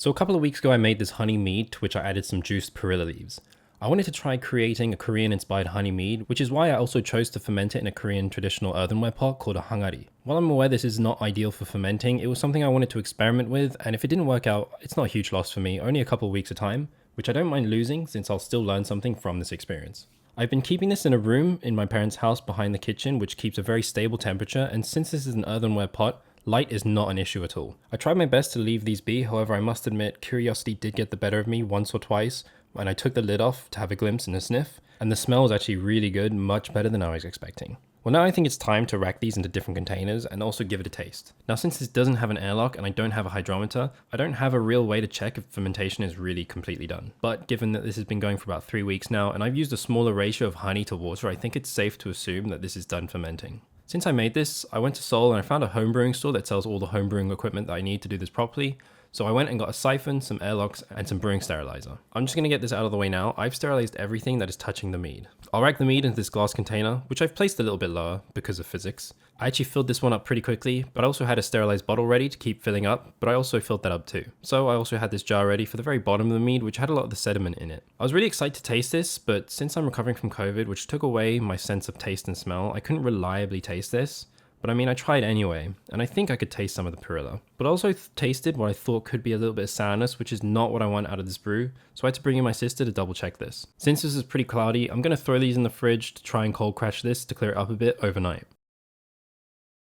So a couple of weeks ago I made this honey mead to which I added some juiced perilla leaves. I wanted to try creating a Korean inspired honey mead, which is why I also chose to ferment it in a Korean traditional earthenware pot called a hangari. While I'm aware this is not ideal for fermenting, it was something I wanted to experiment with, and if it didn't work out, it's not a huge loss for me, only a couple of weeks of time, which I don't mind losing since I'll still learn something from this experience. I've been keeping this in a room in my parents' house behind the kitchen, which keeps a very stable temperature, and since this is an earthenware pot, light is not an issue at all. I tried my best to leave these be, however I must admit curiosity did get the better of me once or twice when I took the lid off to have a glimpse and a sniff, and the smell was actually really good, much better than I was expecting. Well, now I think it's time to rack these into different containers and also give it a taste. Now since this doesn't have an airlock and I don't have a hydrometer, I don't have a real way to check if fermentation is really completely done. But given that this has been going for about 3 weeks now and I've used a smaller ratio of honey to water, I think it's safe to assume that this is done fermenting. Since I made this, I went to Seoul and I found a homebrewing store that sells all the homebrewing equipment that I need to do this properly. So I went and got a siphon, some airlocks, and some brewing sterilizer. I'm just going to get this out of the way now. I've sterilized everything that is touching the mead. I'll rack the mead into this glass container, which I've placed a little bit lower because of physics. I actually filled this one up pretty quickly, but I also had a sterilized bottle ready to keep filling up, but I also filled that up too. So I also had this jar ready for the very bottom of the mead, which had a lot of the sediment in it. I was really excited to taste this, but since I'm recovering from COVID, which took away my sense of taste and smell, I couldn't reliably taste this. But I mean, I tried anyway, and I think I could taste some of the perilla. But I also tasted what I thought could be a little bit of sourness, which is not what I want out of this brew, so I had to bring in my sister to double check this. Since this is pretty cloudy, I'm going to throw these in the fridge to try and cold crash this to clear it up a bit overnight.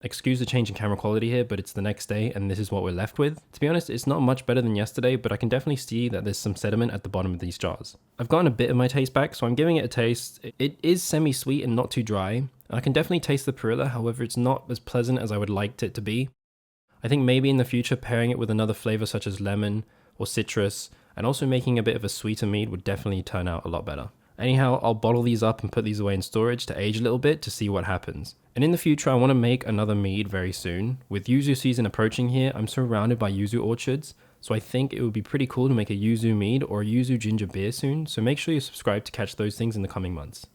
Excuse the change in camera quality here, but it's the next day and this is what we're left with. To be honest, it's not much better than yesterday, but I can definitely see that there's some sediment at the bottom of these jars. I've gotten a bit of my taste back, so I'm giving it a taste. It is semi-sweet and not too dry, and I can definitely taste the perilla, however it's not as pleasant as I would like it to be. I think maybe in the future pairing it with another flavor such as lemon or citrus, and also making a bit of a sweeter mead would definitely turn out a lot better. Anyhow, I'll bottle these up and put these away in storage to age a little bit to see what happens. And in the future, I want to make another mead very soon. With yuzu season approaching here, I'm surrounded by yuzu orchards, so I think it would be pretty cool to make a yuzu mead or a yuzu ginger beer soon, so make sure you subscribe to catch those things in the coming months.